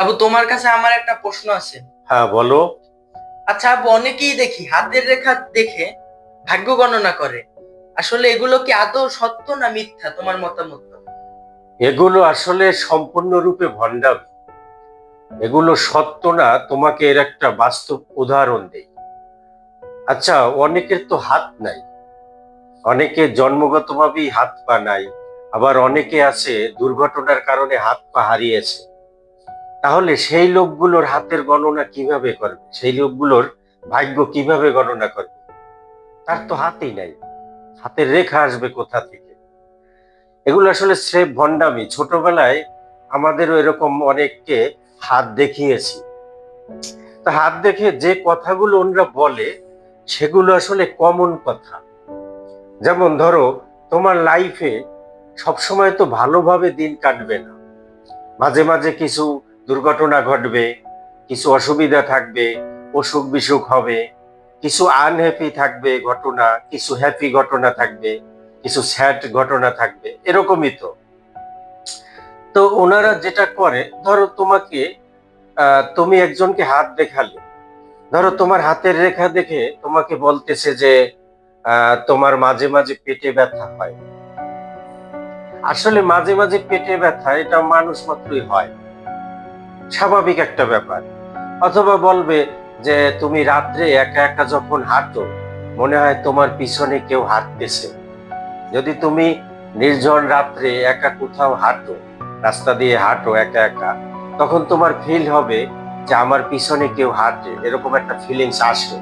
আবু, তোমার কাছে আমার একটা প্রশ্ন আছে। হ্যাঁ, বলো। আচ্ছা আবু, অনেকেই দেখি হাতের রেখা দেখে ভাগ্য গণনা করে। আসলে এগুলো কি আদৌ সত্য না মিথ্যা, তোমার মতামত? এগুলো আসলে সম্পূর্ণরূপে ভণ্ডামি। এগুলো সত্য না, তোমাকে এর একটা বাস্তব উদাহরণ দেই। আচ্ছা, অনেকের তো হাত নাই, অনেকে জন্মগতভাবেই হাত পা নাই, আবার অনেকে আছে দুর্ঘটনার কারণে হাত পা হারিয়েছে। তাহলে সেই লোকগুলোর হাতের গণনা কিভাবে করবে? সেই লোকগুলোর ভাগ্য কিভাবে গণনা করবে? তার তো হাতই নাই, হাতের রেখা আসবে কোথা থেকে? এগুলো আসলে স্রেফ ভণ্ডামি। ছোটবেলায় আমাদেরও এরকম অনেককে হাত দেখিয়েছি। তা হাত দেখে যে কথাগুলো ওনরা বলে সেগুলো আসলে কমন কথা। যেমন ধরো, তোমার লাইফে সবসময় তো ভালোভাবে দিন কাটবে না। মাঝে মাঝে কিছু দুর্ঘটনা ঘটবে, কিছু অসুবিধা থাকবে, অসুখ বিসুখ হবে, কিছু আনহ্যাপি থাকবে ঘটনা, কিছু হ্যাপি ঘটনা থাকবে, কিছু স্যাড ঘটনা থাকবে, এরকমই তো। তো ওনারা যেটা করে, ধরো তোমাকে তুমি একজনকে হাত দেখালে, ধরো তোমার হাতের রেখা দেখে তোমাকে বলতেছে যে তোমার মাঝে মাঝে পেটে ব্যথা হয়। আসলে মাঝে মাঝে পেটে ব্যথা এটা মানুষ মাত্রই হয়, স্বাভাবিক একটা ব্যাপার। অথবা বলবে যে তুমি রাত্রে একা একা যখন হাঁটো, মনে হয় তোমার পিছনে কেউ হাঁটতেছে। যদি তুমি নির্জন রাত্রে একা কোথাও হাঁটো, রাস্তা দিয়ে হাঁটো একা একা, তখন তোমার ফিল হবে যে আমার পিছনে কেউ হাঁটে, এরকম একটা ফিলিংস আসে।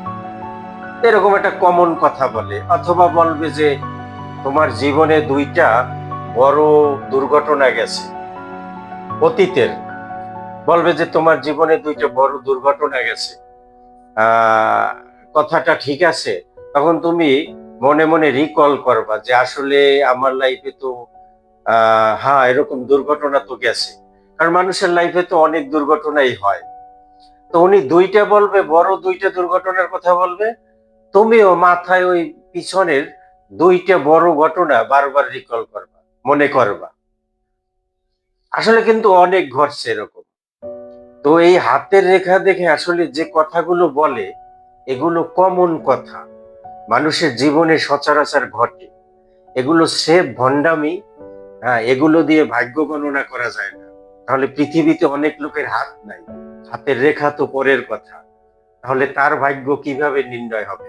এরকম একটা কমন কথা বলে। অথবা বলবে যে তোমার জীবনে দুইটা বড় দুর্ঘটনা গেছে অতীতের, বলবে যে তোমার জীবনে দুইটা বড় দুর্ঘটনা গেছে। আহ কথাটা ঠিক আছে। তখন তুমি মনে মনে রিকল করবা যে আসলে আমার লাইফে তো হ্যাঁ, এরকম দুর্ঘটনা তো গেছে। কারণ মানুষের লাইফে তো অনেক দুর্ঘটনাই হয়। তো উনি দুইটা বলবে, বড় দুইটা দুর্ঘটনার কথা বলবে, তুমিও মাথায় ওই পিছনের দুইটা বড় ঘটনা বারবার রিকল করবা, মনে করবা। আসলে কিন্তু অনেক ঘটছে এরকম। তো এই হাতের রেখা দেখে আসলে যে কথাগুলো বলে, এগুলো কমন কথা, মানুষের জীবনে সচরাচর ঘটে। এগুলো সেফ ভণ্ডামি। হ্যাঁ, এগুলো দিয়ে ভাগ্য গণনা করা যায় না। তাহলে পৃথিবীতে অনেক লোকের হাত নাই, হাতের রেখা তো পরের কথা, তাহলে তার ভাগ্য কিভাবে নির্ণয় হবে?